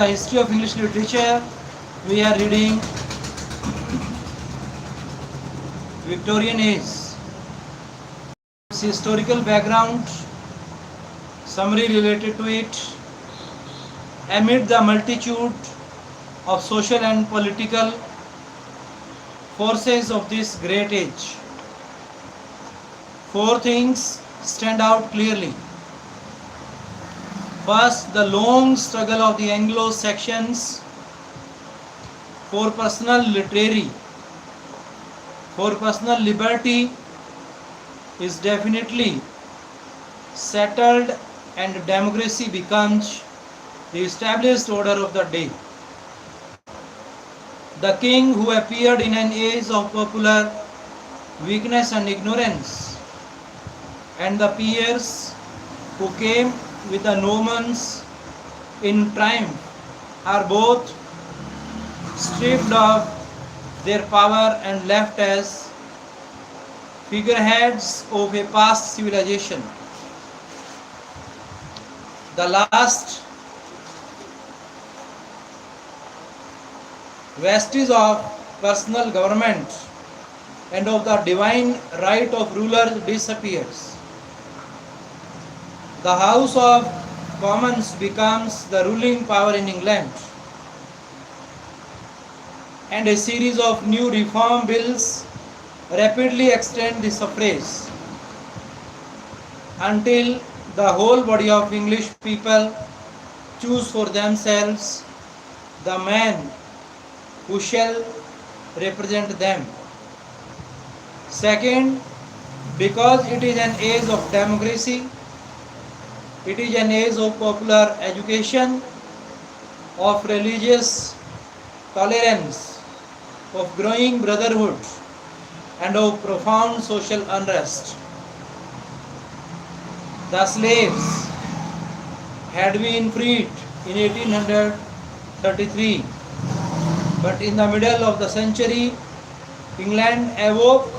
The history of English literature, we are reading Victorian age, its historical background, summary related to it. Amid the multitude of social and political forces of this great age, four things stand out clearly. First, the long struggle of the Anglo-Saxons for personal liberty is definitely settled and democracy becomes the established order of the day. The king who appeared in an age of popular weakness and ignorance, and the peers who came with the Normans in triumph are both stripped of their power and left as figureheads of a past civilization. The last vestige of personal government and of the divine right of rulers disappears. The House of Commons becomes the ruling power in England, and a series of new reform bills rapidly extend the suffrage until the whole body of English people choose for themselves the man who shall represent them. Second, because it is an age of democracy, it is an age of popular education, of religious tolerance, of growing brotherhood, and of profound social unrest. The slaves had been freed in 1833, but in the middle of the century, England awoke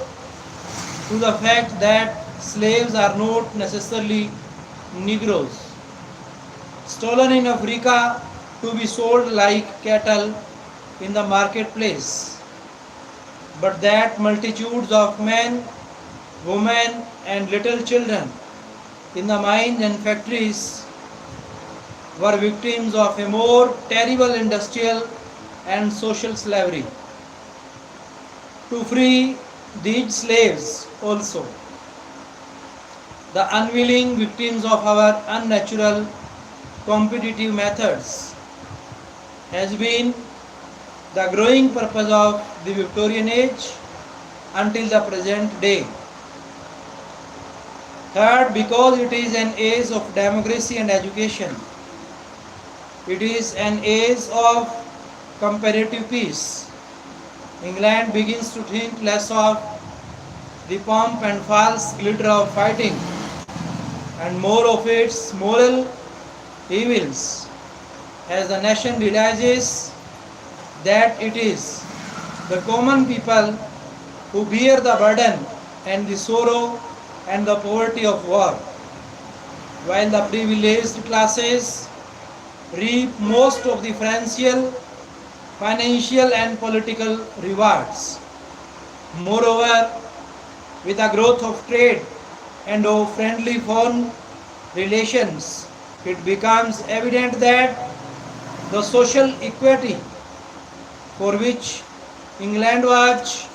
to the fact that slaves are not necessarily Negroes, stolen in Africa to be sold like cattle in the marketplace, but that multitudes of men, women, and little children in the mines and factories were victims of a more terrible industrial and social slavery. To free these slaves also, the unwilling victims of our unnatural competitive methods, has been the growing purpose of the Victorian age until the present day. Third, because it is an age of democracy and education, it is an age of comparative peace. England begins to think less of the pomp and false glitter of fighting and more of its moral evils, as the nation realizes that it is the common people who bear the burden and the sorrow and the poverty of war, while the privileged classes reap most of the financial and political rewards. Moreover, with the growth of trade and of friendly foreign relations, it becomes evident that the social equity for which England was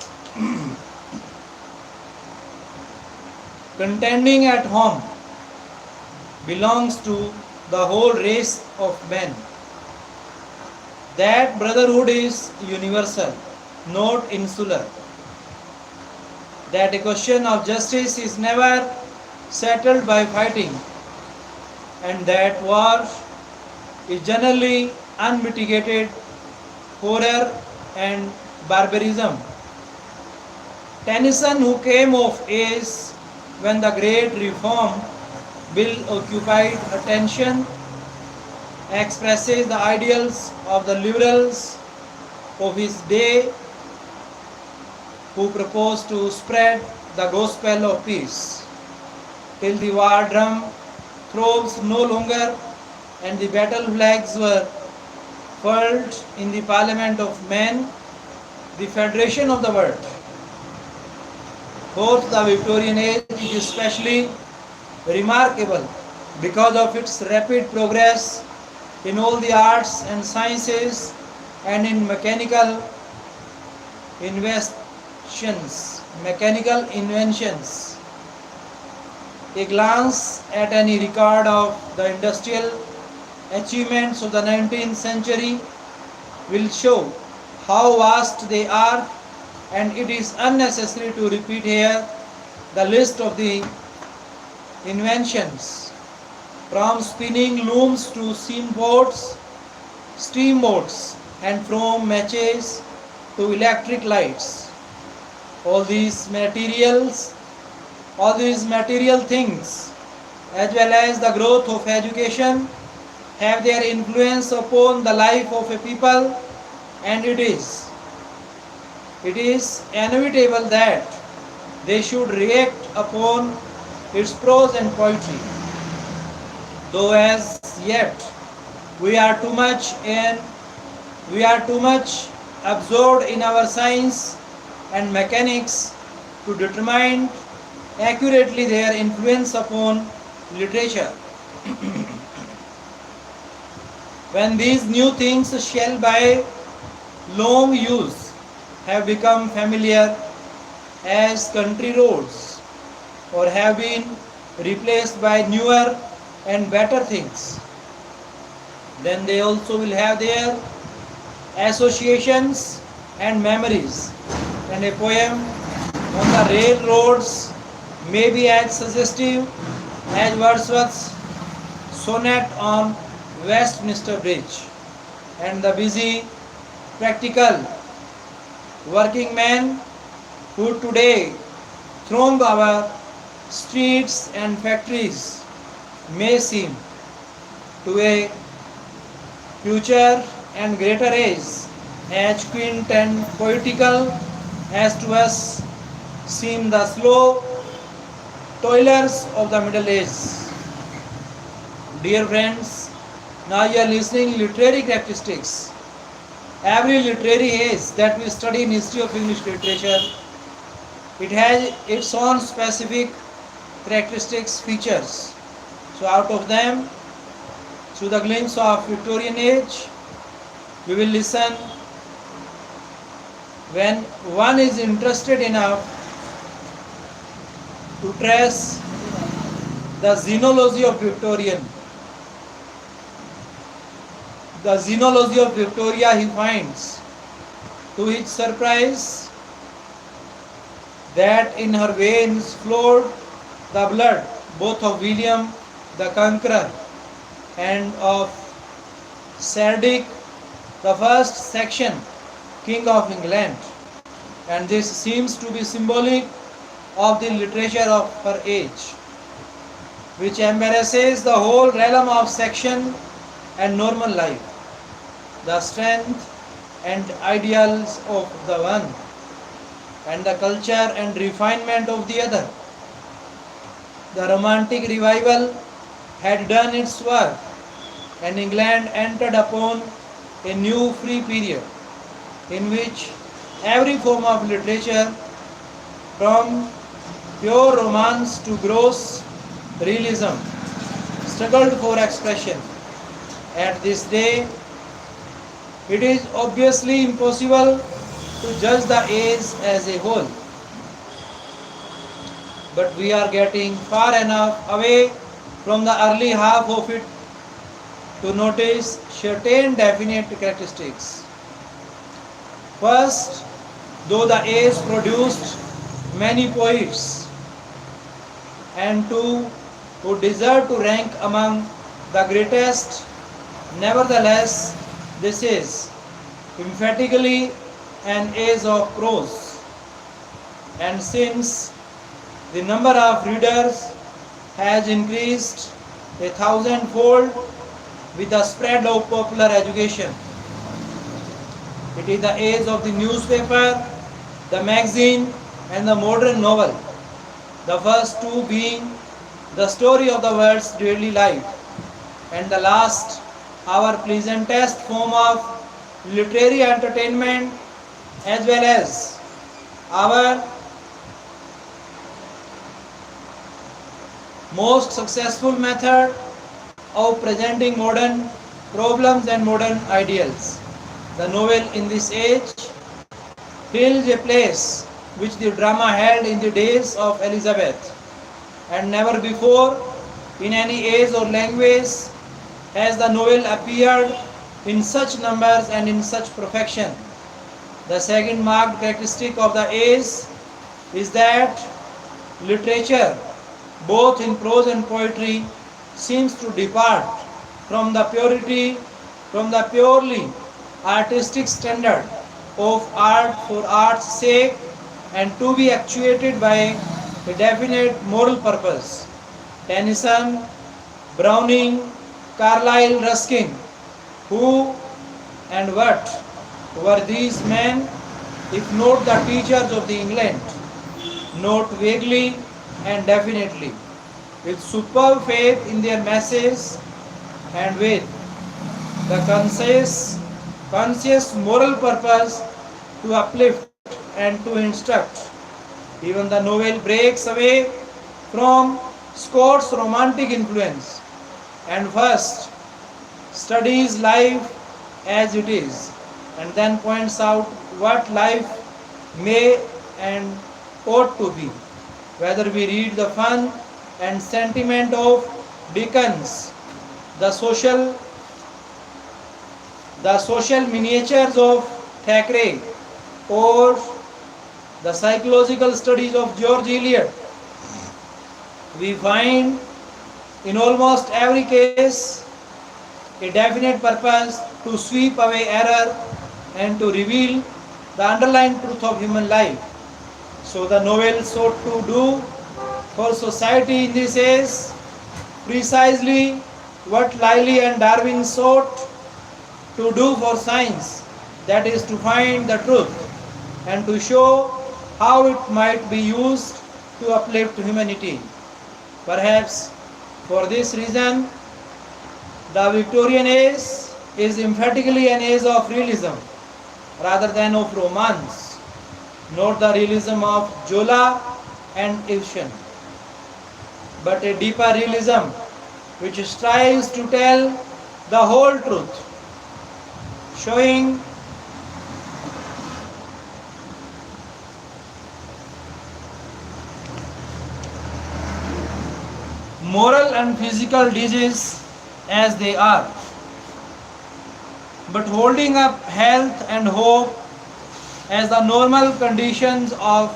contending at home belongs to the whole race of men. That brotherhood is universal, not insular. That a question of justice is never settled by fighting, and that war is generally unmitigated horror and barbarism. Tennyson, who came of age when the great reform bill occupied attention, expresses the ideals of the liberals of his day who proposed to spread the gospel of peace till the war drum throbs no longer and the battle flags were felt in the Parliament of Men, the Federation of the World. Fourth, the Victorian age is especially remarkable because of its rapid progress in all the arts and sciences and in mechanical inventions. A glance at any record of the industrial achievements of the 19th century will show how vast they are, and it is unnecessary to repeat here the list of the inventions, from spinning looms to steamboats, and from matches to electric lights. All these material things, as well as the growth of education, have their influence upon the life of a people, and it is inevitable that they should react upon its prose and poetry. Though as yet we are too much absorbed in our science and mechanics to determine accurately their influence upon literature. When these new things shall by long use have become familiar as country roads, or have been replaced by newer and better things, then they also will have their associations and memories, and a poem on the railroads may be as suggestive as Wordsworth's sonnet on Westminster Bridge, and the busy, practical working men who today throng our streets and factories may seem to a future and greater age as quaint and poetical as to us seem the slow toilers of the Middle Ages. Dear friends, now you are listening literary characteristics. Every literary age that we study in history of English literature, it has its own specific characteristics, features. So out of them, through the glimpse of Victorian age, we will listen when one is interested enough to trace the genealogy of Victorian. The genealogy of Victoria, he finds, to his surprise, that in her veins flowed the blood both of William the Conqueror and of Cedric the first section, King of England, and this seems to be symbolic of the literature of her age, which embraces the whole realm of section and normal life, the strength and ideals of the one, and the culture and refinement of the other. The Romantic revival had done its work, and England entered upon a new free period in which every form of literature, from pure romance to gross realism, struggled for expression. At this day, it is obviously impossible to judge the age as a whole, but we are getting far enough away from the early half of it to notice certain definite characteristics. First, though the age produced many poets and two who deserve to rank among the greatest, nevertheless, this is emphatically an age of prose, and since the number of readers has increased 1,000-fold with the spread of popular education, it is the age of the newspaper, the magazine, and the modern novel, the first two being the story of the world's daily life, and the last our pleasantest form of literary entertainment as well as our most successful method of presenting modern problems and modern ideals. The novel in this age fills a place which the drama held in the days of Elizabeth, and never before in any age or language has the novel appeared in such numbers and in such perfection. The second marked characteristic of the age is that literature, both in prose and poetry, seems to depart from the purely artistic standard of art for art's sake and to be actuated by a definite moral purpose. Tennyson, Browning, Carlyle, Ruskin, who and what were these men if not the teachers of the England? Not vaguely and definitely, with superb faith in their message and with the conscious moral purpose to uplift and to instruct. Even the novel breaks away from Scott's romantic influence and first studies life as it is and then points out what life may and ought to be. Whether we read the fun and sentiment of Dickens, the social miniatures of Thackeray, or the psychological studies of George Eliot, we find in almost every case a definite purpose to sweep away error and to reveal the underlying truth of human life. So the novel sought to do for society in this age precisely what Lyell and Darwin sought to do for science, that is to find the truth and to show how it might be used to uplift humanity. Perhaps for this reason, the Victorian age is emphatically an age of realism rather than of romance, not the realism of Zola and Ibsen, but a deeper realism which strives to tell the whole truth, showing moral and physical disease as they are, but holding up health and hope as the normal conditions of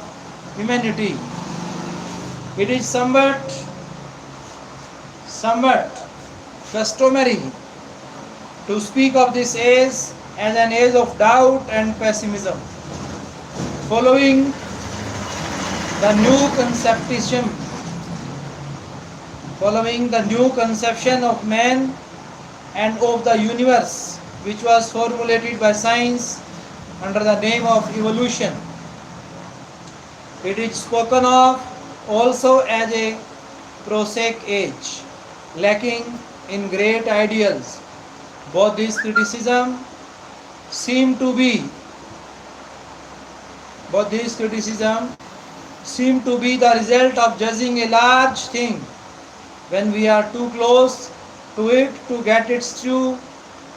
humanity. It is somewhat customary to speak of this age as an age of doubt and pessimism, following the new conception of man and of the universe, which was formulated by science under the name of evolution. It is spoken of also as a prosaic age, lacking in great ideals. Both these criticisms seem to be the result of judging a large thing when we are too close to it to get its true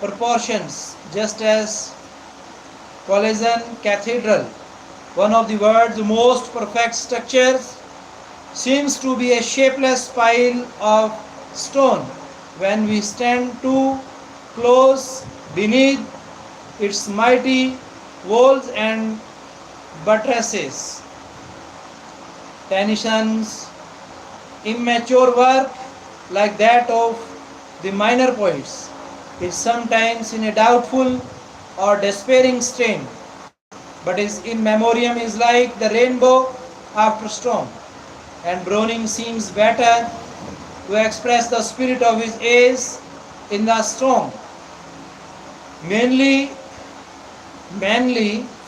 proportions, just as Colossian Cathedral, one of the world's most perfect structures, seems to be a shapeless pile of stone when we stand too close beneath its mighty walls and buttresses. Tennyson's immature work, like that of the minor poets, is sometimes in a doubtful or despairing strain, but his in memoriam is like the rainbow after storm, and Browning seems better to express the spirit of his age in the strong, manly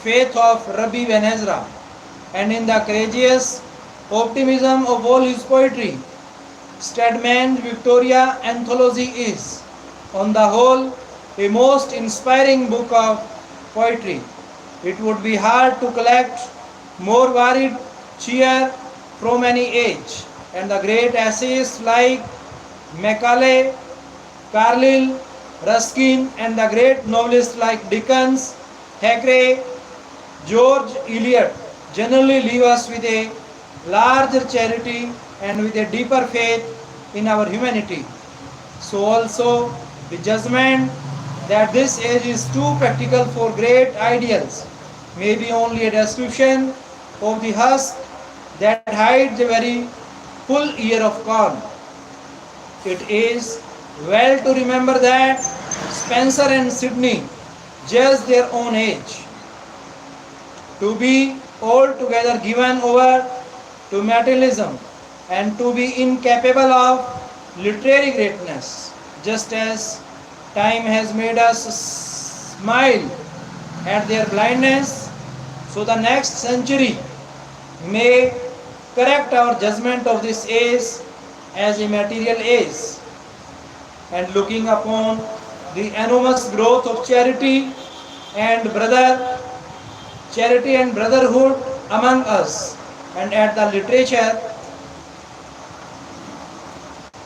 faith of Rabbi Ben Ezra, and in the courageous optimism of all his poetry. Stedman's Victoria anthology is, On the whole, a most inspiring book of poetry. It would be hard to collect more varied cheer from any age, and the great essayists like Macaulay, Carlyle, Ruskin, and the great novelists like Dickens, Thackeray, George Eliot generally leave us with a larger charity and with a deeper faith in our humanity. So also the judgment that this age is too practical for great ideals may be only a description of the husk that hides a very full ear of corn. It is well to remember that Spencer and Sidney judged their own age to be altogether given over to materialism and to be incapable of literary greatness, just as time has made us smile at their blindness, so the next century may correct our judgment of this age as a material age. And looking upon the enormous growth of and brother charity and brotherhood among us, and at the literature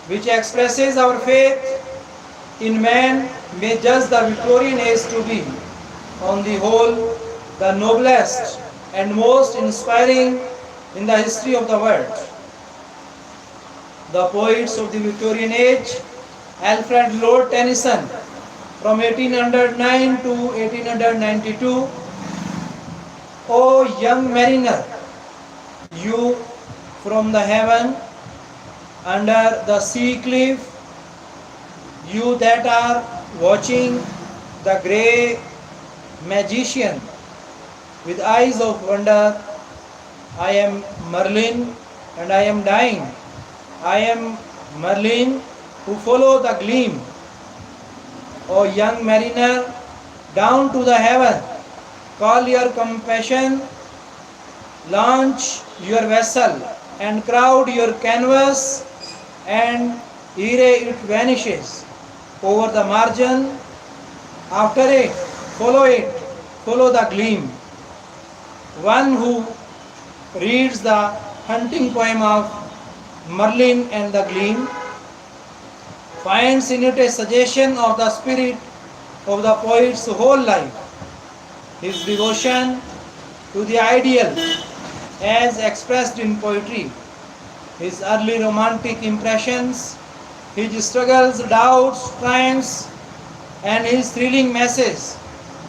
which expresses our faith in man, may judge the Victorian age to be, on the whole, the noblest and most inspiring in the history of the world. The poets of the Victorian age, Alfred Lord Tennyson, from 1809 to 1892, O young mariner, you from the heaven, under the sea cliff, you that are watching the grey magician with eyes of wonder, I am Merlin and I am dying. I am Merlin who follow the gleam. O young mariner, down to the heaven, call your compassion, launch your vessel and crowd your canvas, and ere it vanishes over the margin, after it, follow the gleam. One who reads the hunting poem of Merlin and the Gleam finds in it a suggestion of the spirit of the poet's whole life, his devotion to the ideal as expressed in poetry, his early romantic impressions, his struggles, doubts, triumphs, and his thrilling message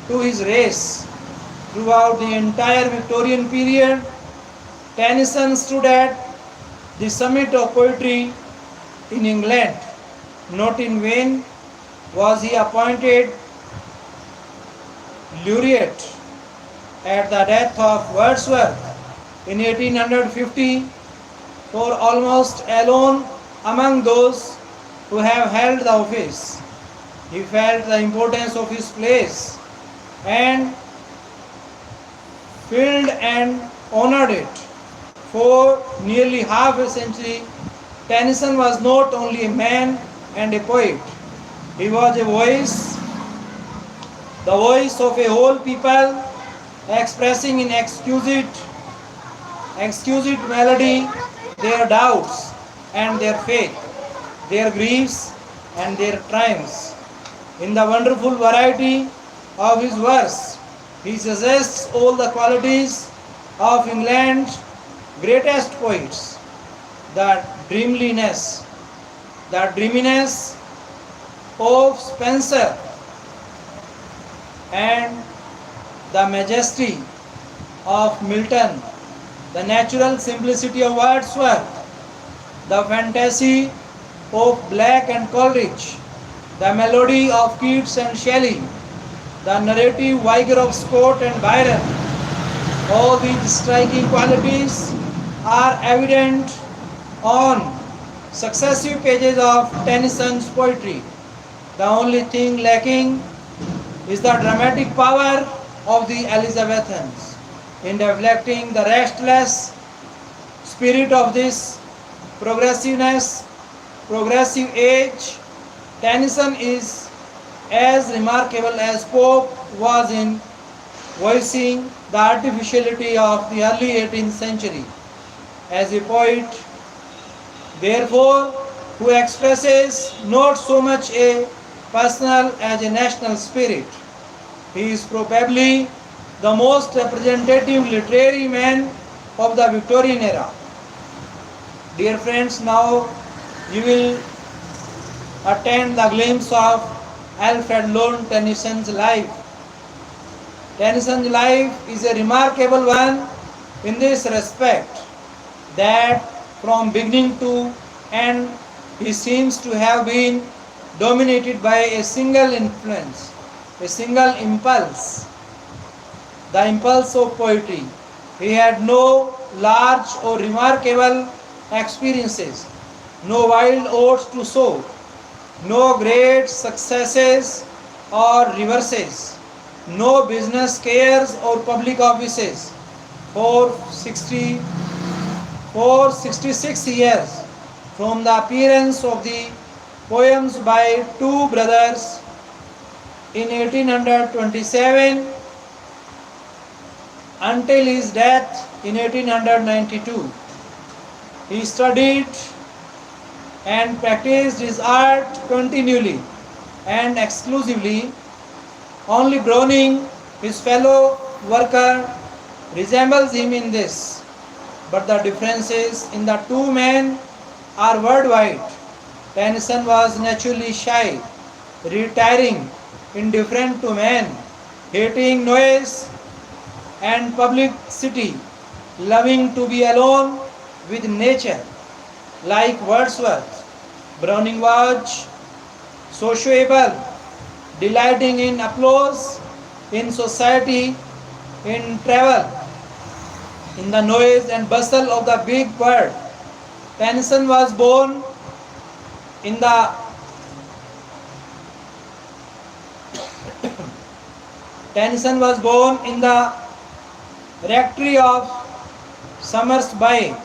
to his race. Throughout the entire Victorian period, Tennyson stood at the summit of poetry in England. Not in vain was he appointed laureate at the death of Wordsworth in 1850, for almost alone among those who have held the office, he felt the importance of his place and filled and honored it. For nearly half a century, Tennyson was not only a man and a poet, he was a voice, the voice of a whole people, expressing in exquisite melody their doubts and their faith, their griefs and their triumphs. In the wonderful variety of his verse, he suggests all the qualities of England's greatest poets, the dreaminess of Spencer, and the majesty of Milton, the natural simplicity of Wordsworth, the fantasy of Black and Coleridge, the melody of Keats and Shelley, the narrative vigor of Scott and Byron. All these striking qualities are evident on successive pages of Tennyson's poetry. The only thing lacking is the dramatic power of the Elizabethans in reflecting the restless spirit of this progressive age Tennyson is as remarkable as Pope was in voicing the artificiality of the early 18th century. As a poet, therefore, who expresses not so much a personal as a national spirit, he is probably the most representative literary man of the Victorian era. Dear friends, now you will attend the glimpse of Alfred Lord Tennyson's life. Tennyson's life is a remarkable one in this respect that from beginning to end he seems to have been dominated by a single influence, a single impulse, the impulse of poetry. He had no large or remarkable experiences, no wild oats to sow, no great successes or reverses, no business cares or public offices. For 66 years from the appearance of the poems by two brothers in 1827 until his death in 1892. He studied and practiced his art continually and exclusively. Only Browning, his fellow worker, resembles him in this, but the differences in the two men are worldwide. Tennyson was naturally shy, retiring, indifferent to men, hating noise and publicity, loving to be alone with nature. Like Wordsworth, Browning was sociable, delighting in applause, in society, in travel, in the noise and bustle of the big world. Tennyson was born in the Tennyson was born in the rectory of Somersby,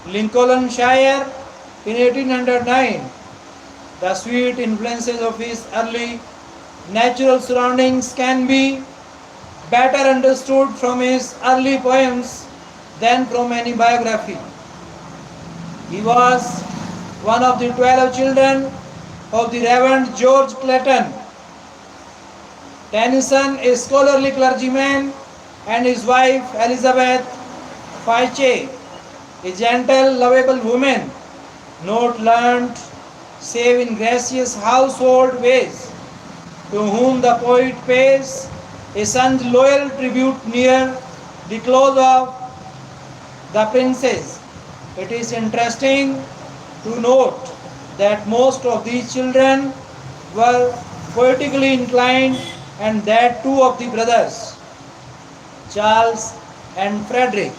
Lincolnshire in 1809. The sweet influences of his early natural surroundings can be better understood from his early poems than from any biography. He was one of the 12 children of the Reverend George Clayton. Tennyson, a scholarly clergyman, and his wife Elizabeth Fitchie, a gentle, lovable woman, not learned save in gracious household ways, to whom the poet pays a son's loyal tribute near the close of The Princess. It is interesting to note that most of these children were poetically inclined, and that two of the brothers, Charles and Frederick,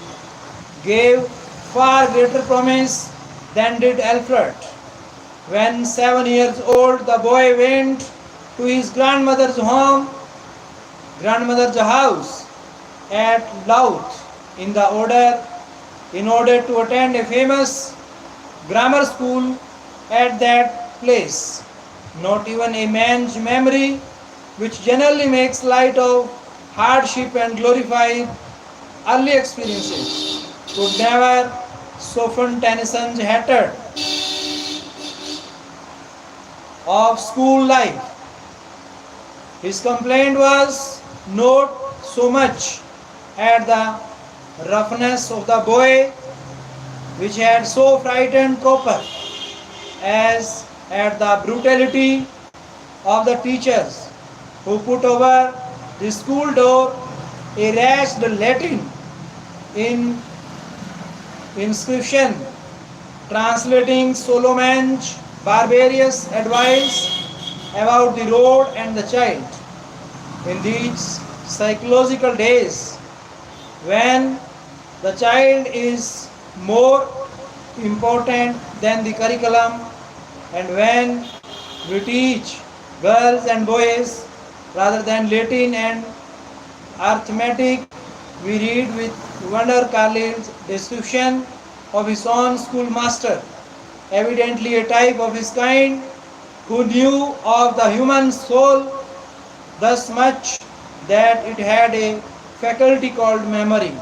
gave far greater promise than did Alfred. When 7 years old, the boy went to his grandmother's house at Louth in order to attend a famous grammar school at that place. Not even a man's memory, which generally makes light of hardship and glorifies early experiences, could never soften Tennyson's hatred of school life. His complaint was not so much at the roughness of the boy, which had so frightened Cooper, as at the brutality of the teachers, who put over the school door a raised Latin inscription translating Solomon's barbarous advice about the road and the child. In these psychological days, when the child is more important than the curriculum, and when we teach girls and boys rather than Latin and arithmetic, we read with wonder Carlyle's description of his own schoolmaster, evidently a type of his kind, who knew of the human soul thus much that it had a faculty called memory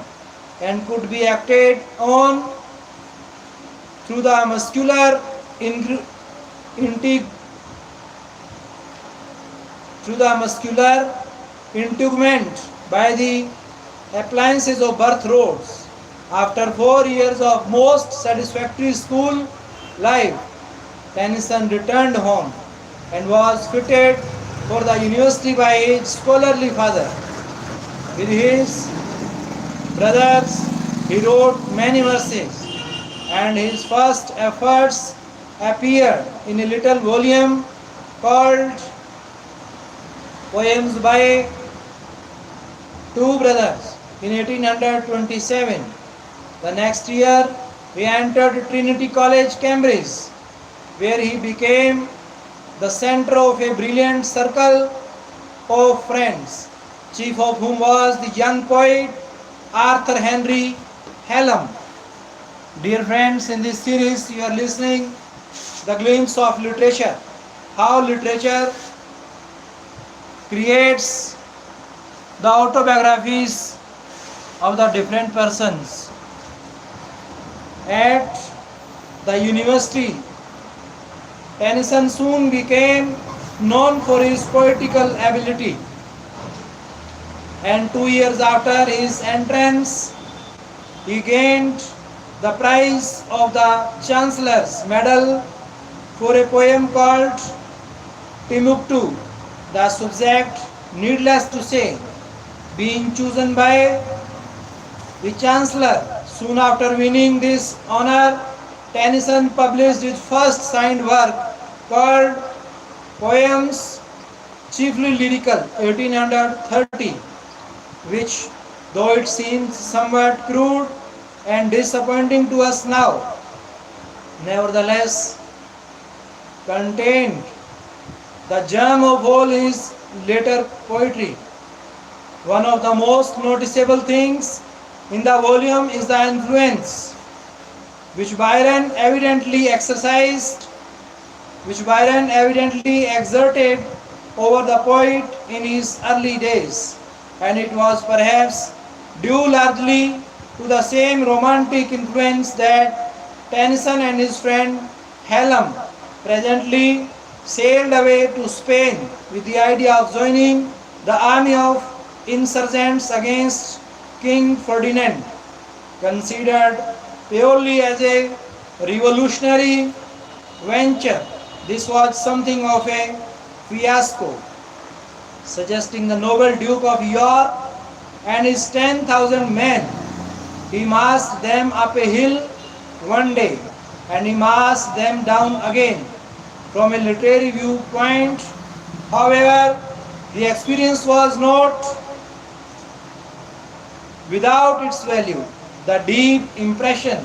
and could be acted on through the muscular integ- through the muscular integument by the appliances of birth roads. After 4 years of most satisfactory school life, Tennyson returned home and was fitted for the university by his scholarly father. With his brothers, he wrote many verses, and his first efforts appeared in a little volume called Poems by Two Brothers in 1827. The next year, he entered Trinity College, Cambridge, where he became the center of a brilliant circle of friends, chief of whom was the young poet Arthur Henry Hallam. Dear friends, in this series you are listening the glimpse of literature, how literature creates the autobiographies of the different persons. At the university, Tennyson soon became known for his poetical ability, and 2 years after his entrance, he gained the prize of the Chancellor's Medal for a poem called Timbuktu. The subject, needless to say, being chosen by the Chancellor. Soon after winning this honor, Tennyson published his first signed work called Poems Chiefly Lyrical, 1830, which, though it seems somewhat crude and disappointing to us now, nevertheless contained the germ of all his later poetry. One of the most noticeable things in the volume is the influence which Byron evidently exerted over the poet in his early days, and it was perhaps due largely to the same romantic influence that Tennyson and his friend Hallam presently sailed away to Spain with the idea of joining the army of insurgents against King Ferdinand, considered purely as a revolutionary venture. This was something of a fiasco, suggesting the noble Duke of York and his 10,000 men. He marched them up a hill one day and he marched them down again. From a literary viewpoint, however, the experience was not without its value. The deep impression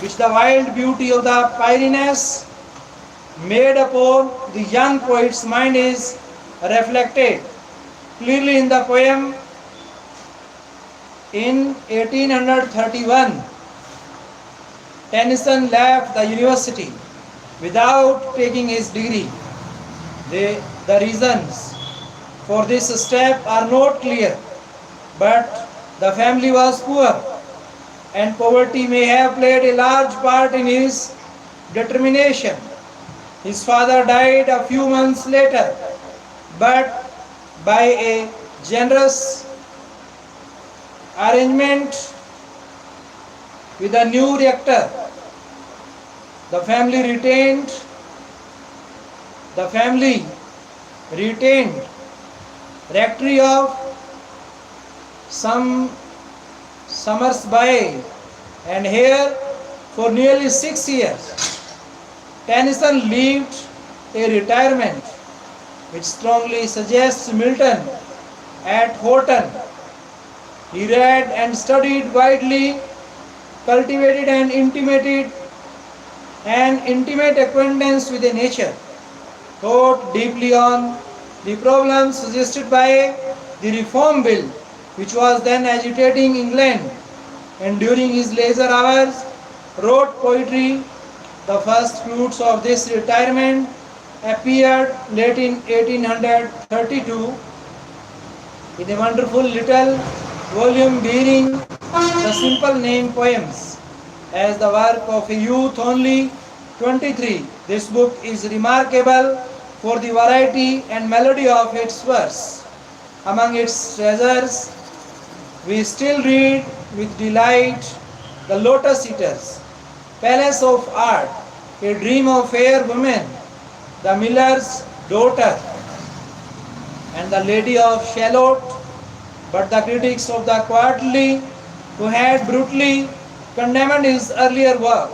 which the wild beauty of the Pyrenees made upon the young poet's mind is reflected clearly in the poem. In 1831, Tennyson left the university without taking his degree. The reasons for this step are not clear, but the family was poor, and poverty may have played a large part in his determination. His father died a few months later, but by a generous arrangement with a new rector, the family retained rectory of some Somersby, and here for nearly 6 years Tennyson lived a retirement which strongly suggests Milton at Horton. He read and studied widely, cultivated an intimate acquaintance with the nature, thought deeply on the problems suggested by the Reform Bill, which was then agitating England, and during his leisure hours wrote poetry. The first fruits of this retirement appeared late in 1832 in a wonderful little volume bearing the simple name Poems. As the work of a youth only 23, this book is remarkable for the variety and melody of its verse. Among its treasures, we still read with delight The Lotus Eaters, Palace of Art, A Dream of Fair Women, The Miller's Daughter, and The Lady of Shalott. But the critics of the Quarterly, who had brutally condemned his earlier work,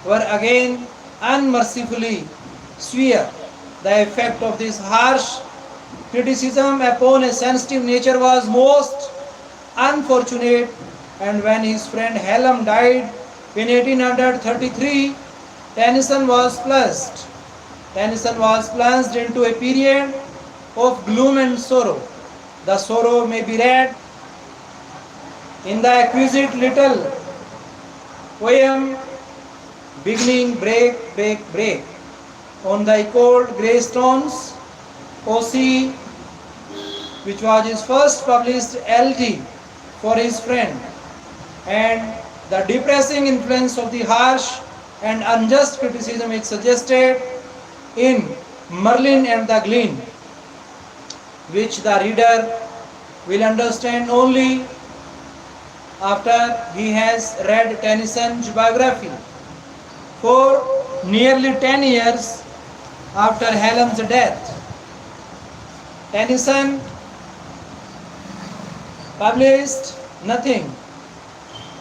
were again unmercifully severe. The effect of this harsh criticism upon a sensitive nature was most unfortunate, and when his friend Hallam died in 1833, Tennyson was plunged into a period of gloom and sorrow. The sorrow may be read in the exquisite little poem beginning break, break, break. On the cold grey stones, O.C., which was his first published elegy for his friend, and the depressing influence of the harsh and unjust criticism it suggested in Merlin and the Glen, which the reader will understand only after he has read Tennyson's biography. For nearly 10 years after Hallam's death, Tennyson published nothing,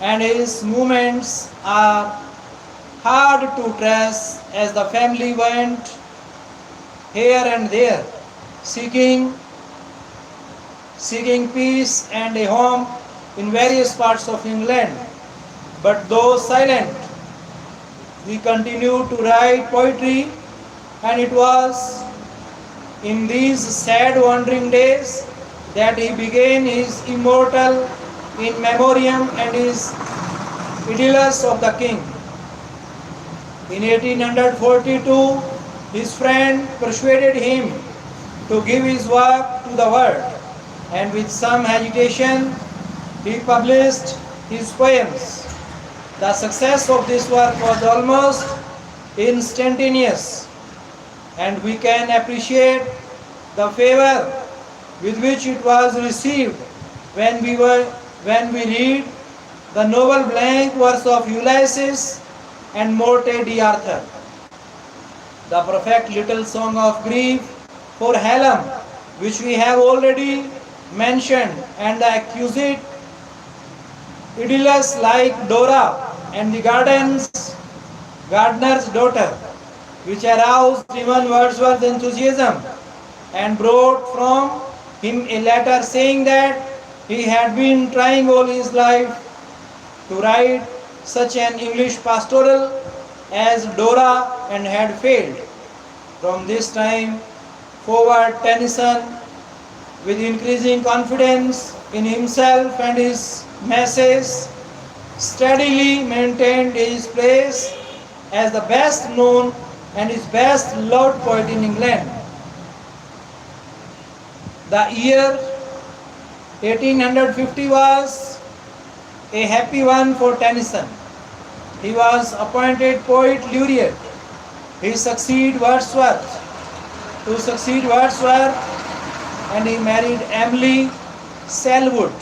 and his movements are hard to trace as the family went here and there, seeking peace and a home in various parts of England. But though silent, he continued to write poetry, and it was in these sad wandering days that he began his immortal In Memoriam and his Idylls of the King. In 1842, his friend persuaded him to give his work to the world, and with some agitation, he published his poems. The success of this work was almost instantaneous, and we can appreciate the favor with which it was received when we read the noble blank verse of Ulysses and Morte d'Arthur, the perfect little song of grief for Hallam, which we have already mentioned, and the exquisite idylls like Dora and the gardener's daughter, which aroused even Wordsworth's enthusiasm and brought from him a letter saying that he had been trying all his life to write such an English pastoral as Dora and had failed. From this time forward, Tennyson, with increasing confidence in himself and his message, steadily maintained his place as the best known and his best loved poet in England. The year 1850 was a happy one for Tennyson. He was appointed poet laureate. He succeeded Wordsworth, and he married Emily Selwood,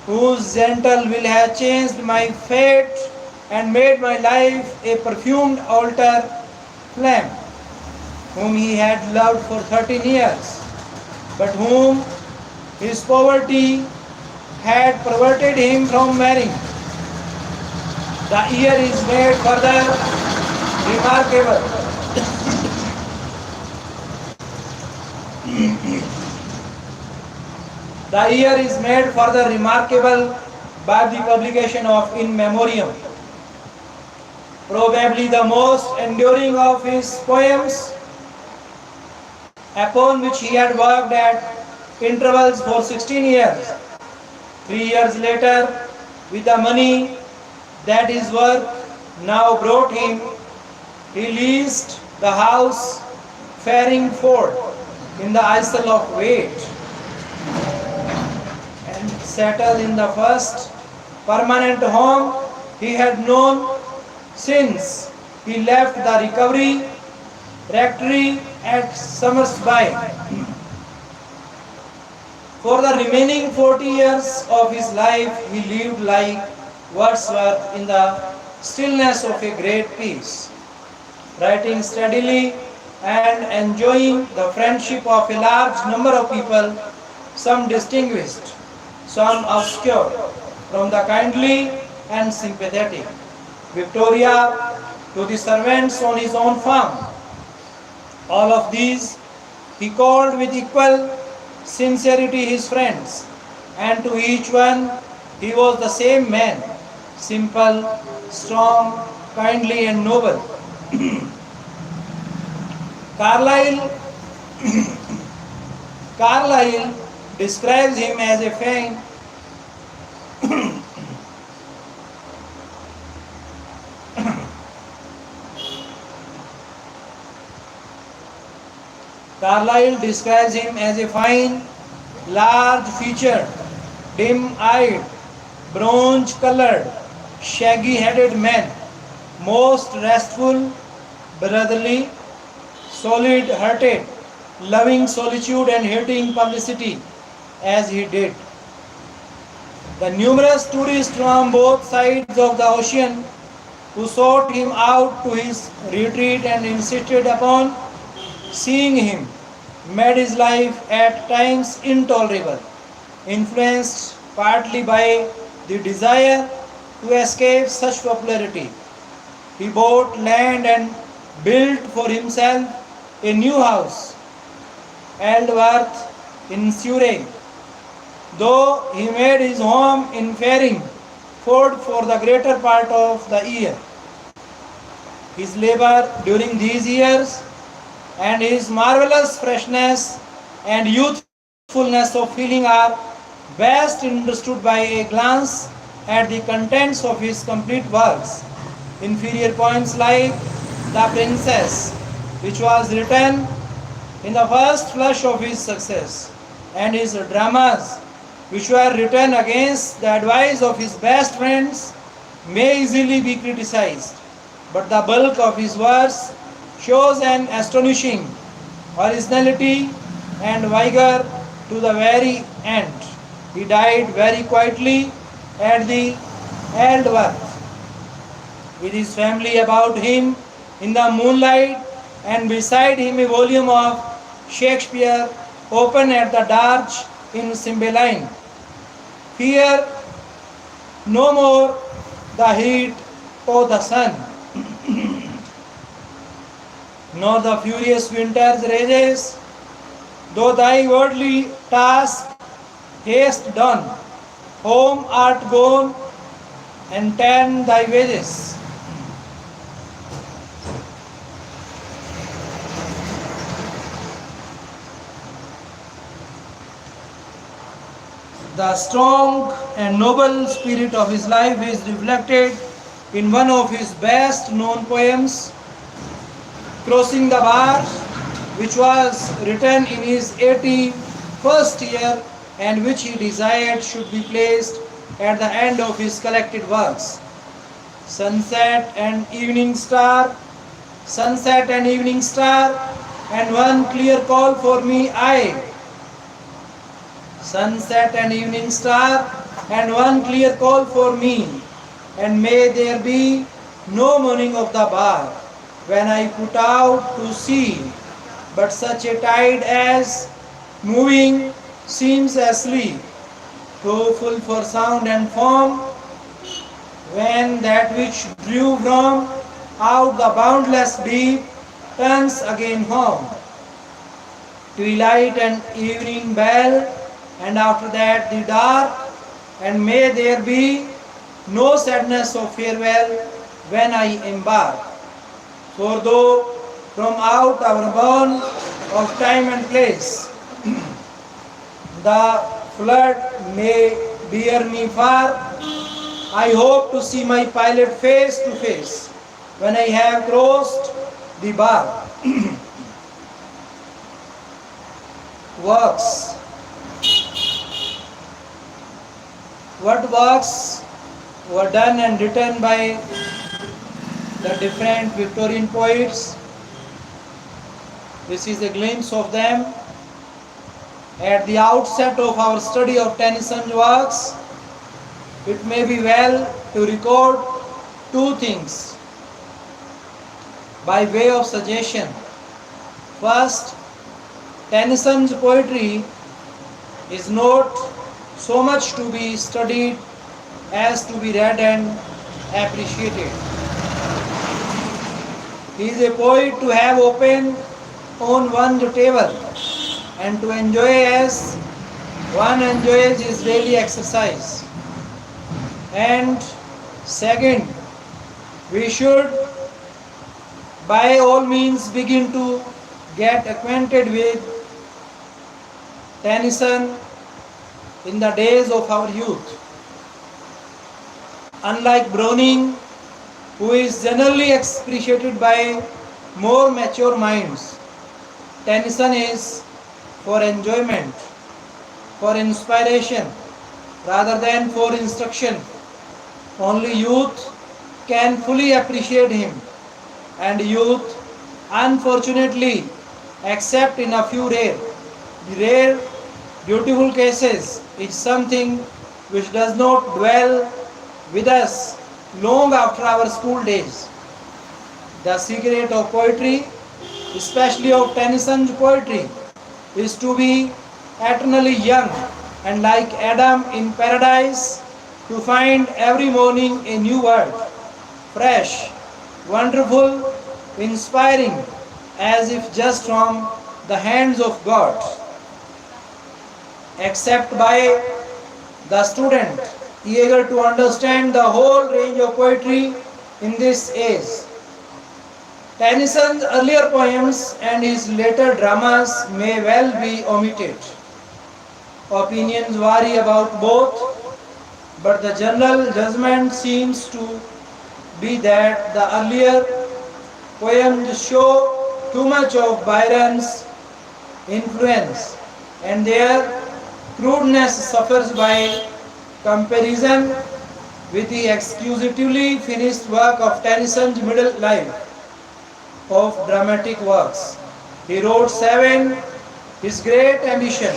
whose gentle will had changed my fate and made my life a perfumed altar flame, whom he had loved for 13 years, but whom his poverty had perverted him from marrying. The year is made further remarkable by the publication of In Memoriam, probably the most enduring of his poems, upon which he had worked at intervals for 16 years. 3 years later, with the money that his work now brought him, He leased the house Faringford in the Isle of Wight and settled in the first permanent home he had known since he left the recovery rectory at Somersby. For the remaining 40 years of his life, he lived like Wordsworth in the stillness of a great peace, writing steadily and enjoying the friendship of a large number of people, some distinguished, some obscure, from the kindly and sympathetic Victoria to the servants on his own farm. All of these he called with equal sincerity his friends, and to each one he was the same man, simple, strong, kindly, and noble. Carlyle, Carlyle describes him as a fine Carlyle describes him as a fine, large-featured, dim-eyed, bronze-colored, shaggy-headed man, most restful, brotherly, solid-hearted, loving solitude and hating publicity as he did. The numerous tourists from both sides of the ocean who sought him out to his retreat and insisted upon seeing him made his life at times intolerable, influenced partly by the desire to escape such popularity. He bought land and built for himself a new house, Aldworth in Surrey, though he made his home in Faringford for the greater part of the year. His labor during these years and his marvelous freshness and youthfulness of feeling are best understood by a glance at the contents of his complete works. Inferior points like The Princess, which was written in the first flush of his success, and his dramas, which were written against the advice of his best friends, may easily be criticized, but the bulk of his verse shows an astonishing originality and vigor to the very end. He died very quietly at the Aldworth, with his family about him in the moonlight, and beside him a volume of Shakespeare open at the Darch in Cymbeline. Fear no more the heat or the sun, nor the furious winter's rages, though thy worldly task haste done, home art gone, and turn thy wages. The strong and noble spirit of his life is reflected in one of his best known poems, Crossing the Bar, which was written in his 81st year and which he desired should be placed at the end of his collected works. Sunset and evening star, and one clear call for me, sunset and evening star, and one clear call for me, and may there be no morning of the bar when I put out to sea, but such a tide as moving seems asleep, though full for sound and form, when that which drew from out the boundless deep turns again home. Twilight and evening bell, and after that the dark, and may there be no sadness of farewell when I embark. For though from out our bourne of time and place, the flood may bear me far, I hope to see my pilot face to face when I have crossed The bar. Works. What works were done and written by the different Victorian poets? This is a glimpse of them. At the outset of our study of Tennyson's works, it may be well to record two things by way of suggestion. First, Tennyson's poetry is not so much to be studied as to be read and appreciated. He is a poet to have open on one's table and to enjoy as one enjoys his daily exercise. And second, we should by all means begin to get acquainted with Tennyson in the days of our youth. Unlike Browning, who is generally appreciated by more mature minds, Tennyson is for enjoyment, for inspiration, rather than for instruction. Only youth can fully appreciate him, and youth, unfortunately, except in a few rare, beautiful cases, is something which does not dwell with us long after our school days. The secret of poetry, especially of Tennyson's poetry, is to be eternally young and like Adam in paradise, to find every morning a new word, fresh, wonderful, inspiring, as if just from the hands of God. Except by the student eager to understand the whole range of poetry in this age. Tennyson's earlier poems and his later dramas may well be omitted. Opinions vary about both, but the general judgment seems to be that the earlier poems show too much of Byron's influence, and their crudeness suffers by comparison with the exclusively finished work of Tennyson's middle life of dramatic works. He wrote 7, his great ambition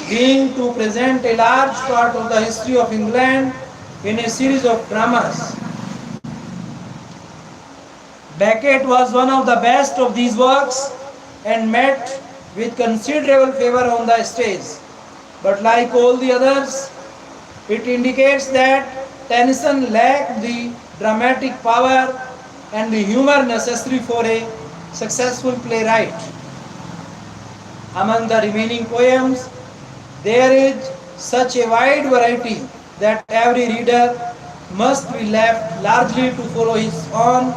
being to present a large part of the history of England in a series of dramas. Becket was one of the best of these works and met with considerable favor on the stage. But like all the others, it indicates that Tennyson lacked the dramatic power and the humor necessary for a successful playwright. Among the remaining poems, there is such a wide variety that every reader must be left largely to follow his own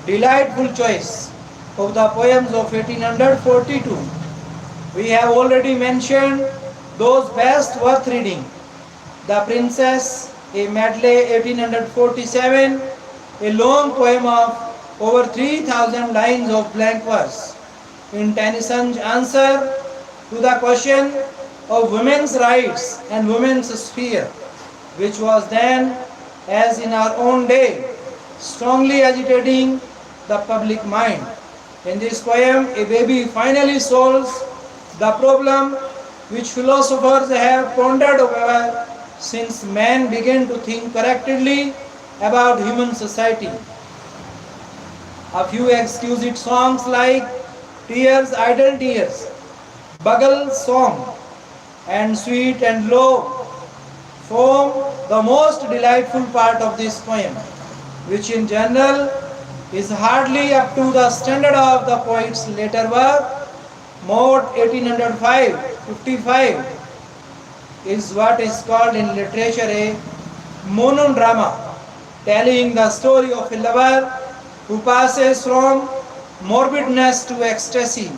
delightful choice of the poems of 1842. We have already mentioned those best worth reading. The Princess, a medley 1847, a long poem of over 3,000 lines of blank verse. In Tennyson's answer to the question of women's rights and women's sphere, which was then, as in our own day, strongly agitating the public mind. In this poem, a baby finally solves the problem which philosophers have pondered over since man began to think correctly about human society. A few exquisite songs like Tears, Idle Tears, Bugle Song, and Sweet and Low form the most delightful part of this poem, which in general is hardly up to the standard of the poet's later work. Maud 1855 is what is called in literature a monodrama, telling the story of a lover who passes from morbidness to ecstasy,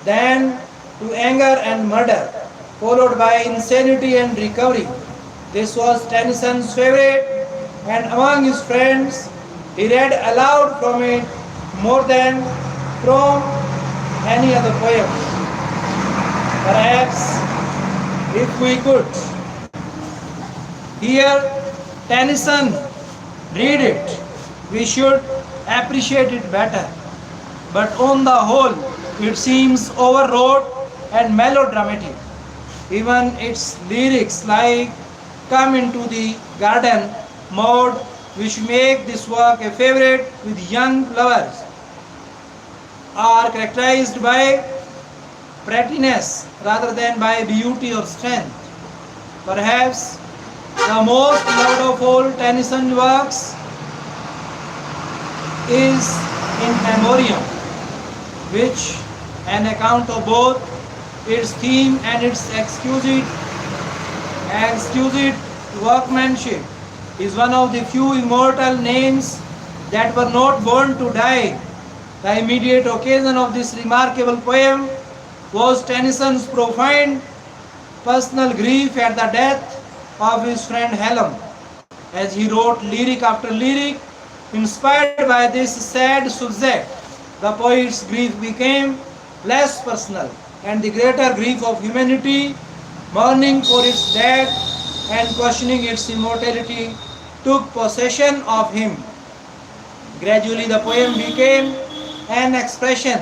then to anger and murder, followed by insanity and recovery. This was Tennyson's favorite, and among his friends, he read aloud from it more than from any other poem. Perhaps if we could hear Tennyson read it, we should appreciate it better. But on the whole, it seems overwrought and melodramatic. Even its lyrics like "Come into the Garden" mode, which make this work a favorite with young lovers, are characterized by prettiness rather than by beauty or strength. Perhaps the most loved of all Tennyson works is In Memoriam, which, an account of both its theme and its exquisite workmanship, is one of the few immortal names that were not born to die. The immediate occasion of this remarkable poem was Tennyson's profound personal grief at the death of his friend Hallam. As he wrote lyric after lyric, inspired by this sad subject, the poet's grief became less personal, and the greater grief of humanity, mourning for its dead and questioning its immortality, took possession of him. Gradually, the poem became an expression,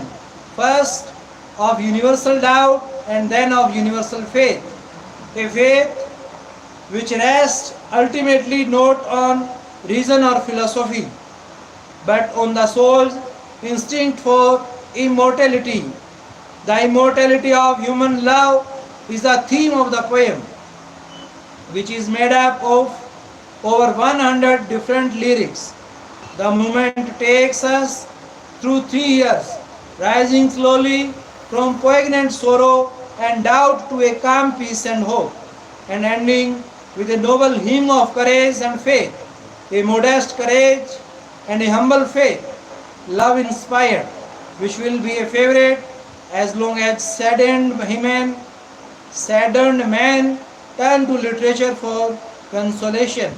first of universal doubt and then of universal faith, a faith which rests ultimately not on reason or philosophy, but on the soul's instinct for immortality. The immortality of human love is the theme of the poem, which is made up of over 100 different lyrics. The movement takes us through 3 years, rising slowly from poignant sorrow and doubt to a calm peace and hope, and ending with a noble hymn of courage and faith, a modest courage and a humble faith, love inspired, which will be a favorite as long as saddened men turn to literature for consolation.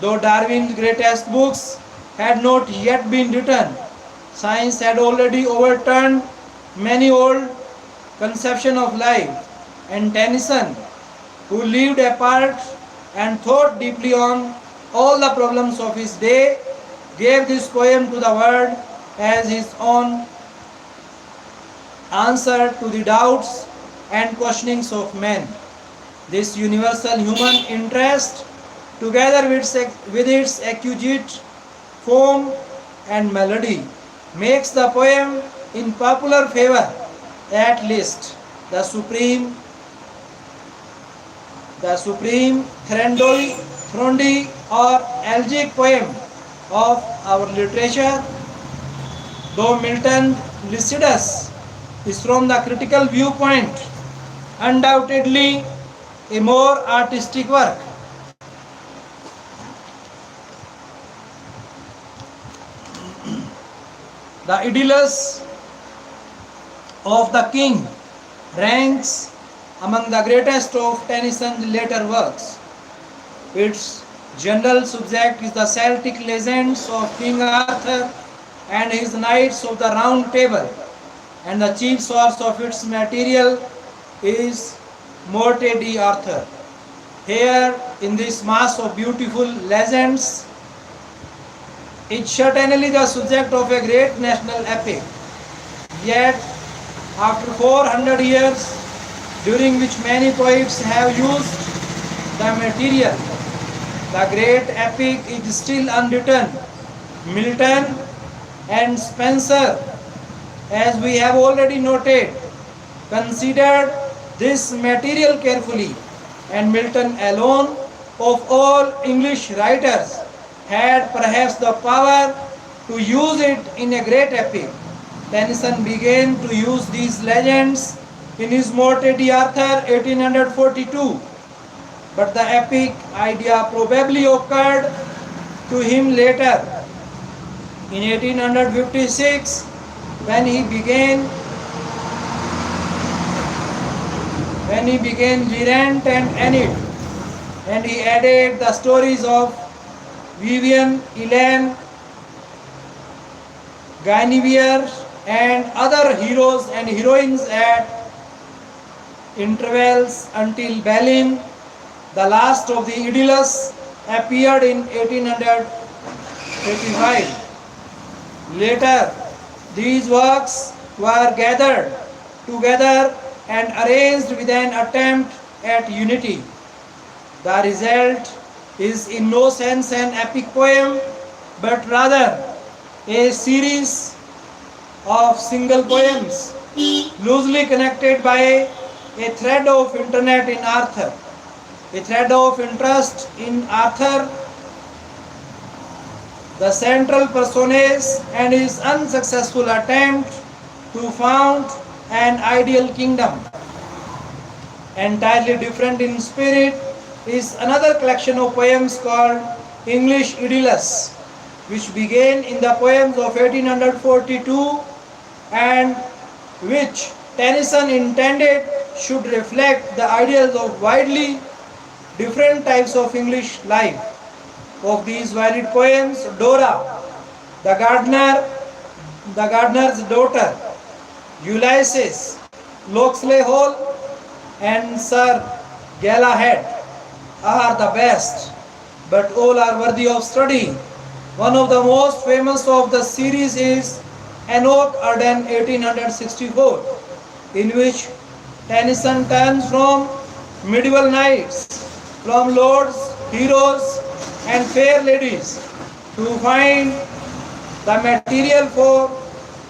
Though Darwin's greatest books had not yet been written, science had already overturned many old conceptions of life, and Tennyson, who lived apart and thought deeply on all the problems of his day, gave this poem to the world as his own answer to the doubts and questionings of men. This universal human interest, together with its exquisite form and melody, makes the poem in popular favor at least the supreme throndy or elegiac poem of our literature. Though Milton Lycidas is from the critical viewpoint undoubtedly a more artistic work. The Idylls of the King ranks among the greatest of Tennyson's later works. Its general subject is the Celtic legends of King Arthur and his Knights of the Round Table, and the chief source of its material is Morte d'Arthur. Here, in this mass of beautiful legends, is certainly the subject of a great national epic. Yet, after 400 years, during which many poets have used the material, the great epic is still unwritten. Milton and Spenser, as we have already noted, considered this material carefully, and Milton alone of all English writers had perhaps the power to use it in a great epic. Tennyson began to use these legends in his Morte d'Arthur 1842, but the epic idea probably occurred to him later, in 1856, when he began Geraint and Enid, and he added the stories of Vivian, Elaine, Guinevere, and other heroes and heroines at intervals until Balin, the last of the Idylls, appeared in 1885. Later, these works were gathered together and arranged with an attempt at unity. The result is in no sense an epic poem, but rather a series of single poems loosely connected by a thread of internet in Arthur, a thread of interest in Arthur, the central personage, and his unsuccessful attempt to found an ideal kingdom. Entirely different in spirit is another collection of poems called English Idylls, which began in the poems of 1842 and which Tennyson intended should reflect the ideals of widely different types of English life. Of these varied poems, Dora, the gardener's daughter, Ulysses, Locksley Hall, and Sir Galahad are the best, but all are worthy of study. One of the most famous of the series is Enoch Arden 1864, in which Tennyson turns from medieval knights, from lords, heroes, and fair ladies to find the material for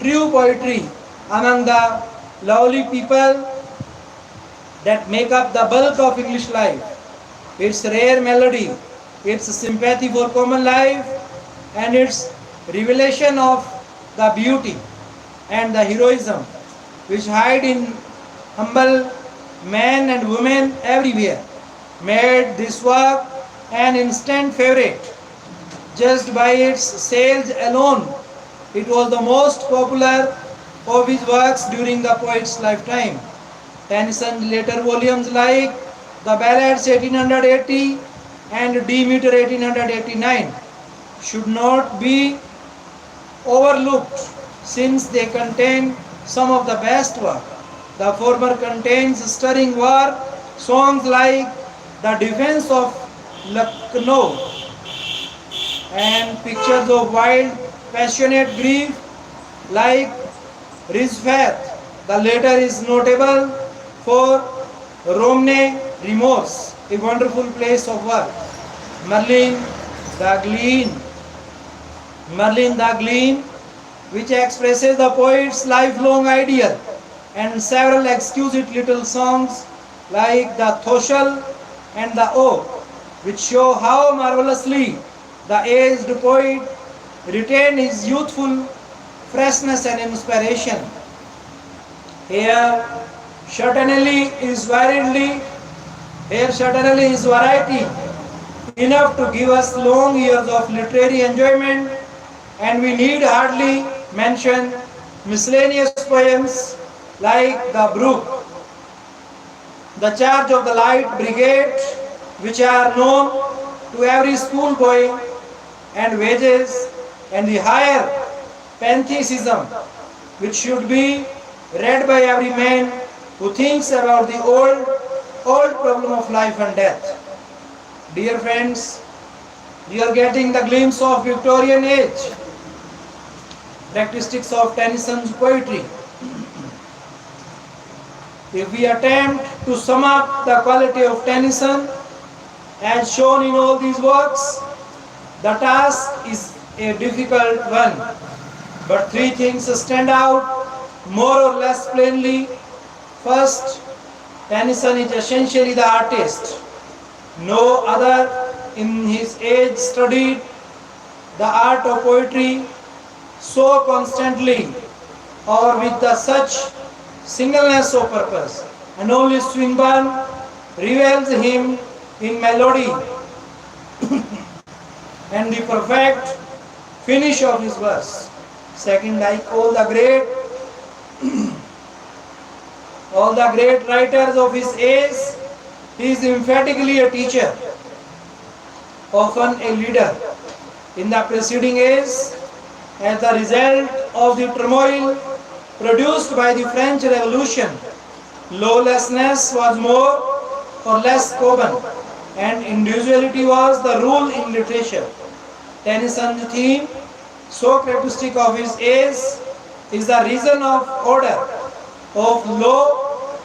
true poetry among the lovely people that make up the bulk of English life. Its rare melody, its sympathy for common life, and its revelation of the beauty and the heroism which hide in humble men and women everywhere made this work an instant favorite. Just by its sales alone, it was the most popular of his works during the poet's lifetime. Tennyson's later volumes like the Ballads 1880 and Demeter 1889 should not be overlooked since they contain some of the best work. The former contains stirring war songs like The Defense of Lucknow and pictures of wild, passionate grief like Rizfath. The latter is notable for Romne Remorse, a wonderful place of work. Merlin the Glean, which expresses the poet's lifelong ideal, and several exquisite little songs like the Thoshal and the Oak, which show how marvelously the aged poet retained his youthful freshness and inspiration. Here certainly is variety enough to give us long years of literary enjoyment, and we need hardly mention miscellaneous poems like The Brook, The Charge of the Light Brigade, which are known to every schoolboy, and Wages, and the higher Pantheism, which should be read by every man who thinks about the old problem of life and death. Dear friends, we are getting the glimpse of Victorian age characteristics of Tennyson's poetry. If we attempt to sum up the quality of Tennyson as shown in all these works, the task is a difficult one. But three things stand out more or less plainly. First, Tennyson is essentially the artist. No other in his age studied the art of poetry so constantly or with such singleness of purpose, and only Swinburne reveals him in melody and the perfect finish of his verse. Second, like all the great writers of his age, he is emphatically a teacher, often a leader. In the preceding age, as the result of the turmoil produced by the French Revolution. Lawlessness was more or less common, and individuality was the rule in literature. Tennyson's theme, so characteristic of his age, is the reason of order, of law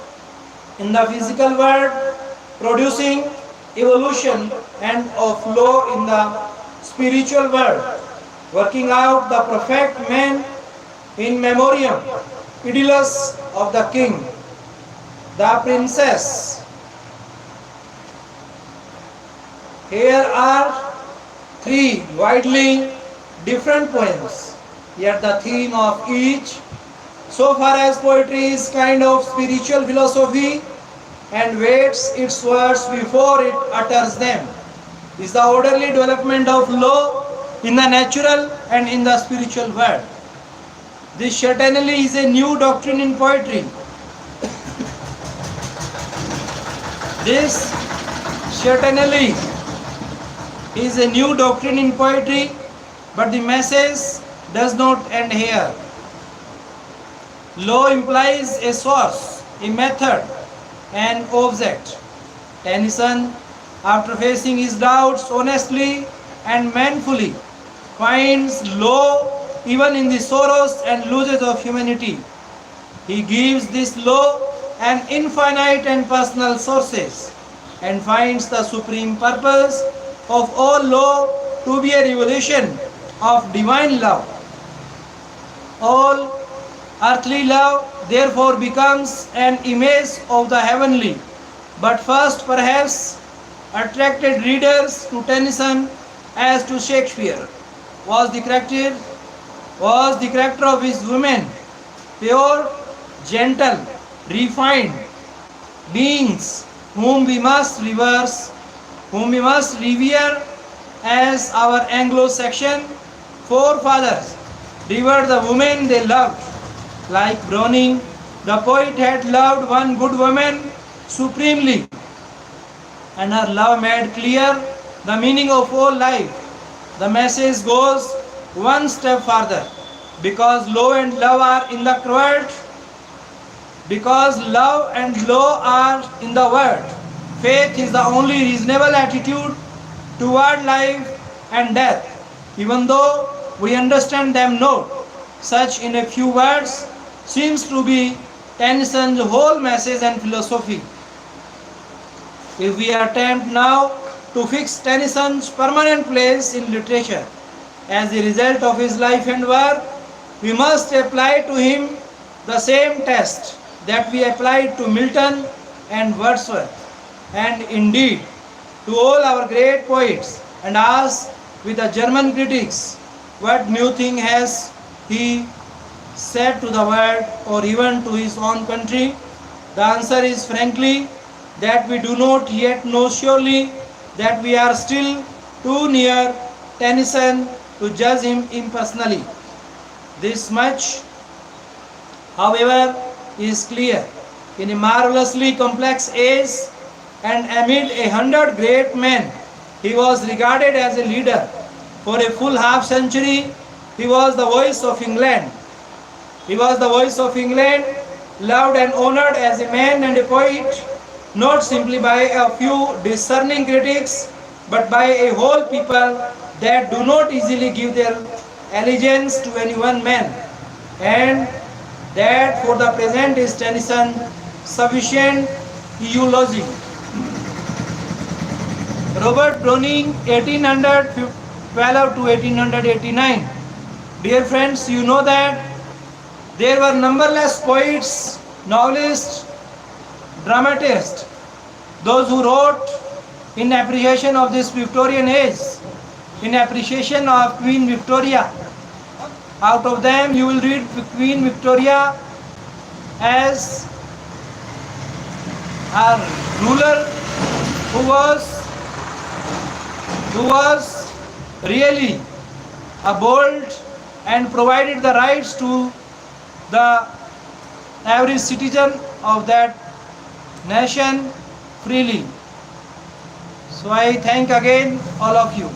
in the physical world, producing evolution, and of law in the spiritual world, working out the perfect man in memoriam, idylls of the king, the princess. Here are three widely different poems, yet the theme of each, so far as poetry is kind of spiritual philosophy and waits its words before it utters them, is the orderly development of law in the natural and in the spiritual world. This certainly is a new doctrine in poetry. This certainly is a new doctrine in poetry, but the message does not end here. Law implies a source, a method, an object. Tennyson, after facing his doubts honestly and manfully, finds law even in the sorrows and losses of humanity. He gives this law an infinite and personal sources, and finds the supreme purpose of all law to be a revelation of divine love. All earthly love therefore becomes an image of the heavenly, but first perhaps attracted readers to Tennyson as to Shakespeare. Was the character of his women pure, gentle, refined beings whom we must revere as our Anglo-Saxon forefathers revered the women they loved. Like Browning, the poet had loved one good woman supremely, and her love made clear the meaning of all life. The message goes one step further. Because law and love are in the world, because love and law are in the world, faith is the only reasonable attitude toward life and death, even though we understand them not. Such, in a few words, seems to be Tennyson's whole message and philosophy. If we attempt now to fix Tennyson's permanent place in literature as a result of his life and work, we must apply to him the same test that we applied to Milton and Wordsworth, and indeed to all our great poets, and ask with the German critics, what new thing has he said to the world or even to his own country? The answer is frankly that we do not yet know surely, that we are still too near Tennyson to judge him impersonally. This much, however, is clear. In a marvelously complex age and amid 100 great men, he was regarded as a leader. For a full half century, he was the voice of England. He was the voice of England, loved and honored as a man and a poet, not simply by a few discerning critics, but by a whole people that do not easily give their allegiance to any one man. And that for the present is Tennyson sufficient eulogy. Robert Browning, 1812 to 1889. Dear friends, you know that there were numberless poets, novelists, dramatists, those who wrote in appreciation of this Victorian age, in appreciation of Queen Victoria. Out of them you will read Queen Victoria as a ruler who was really a bold and provided the rights to the every citizen of that nation freely. So I thank again all of you.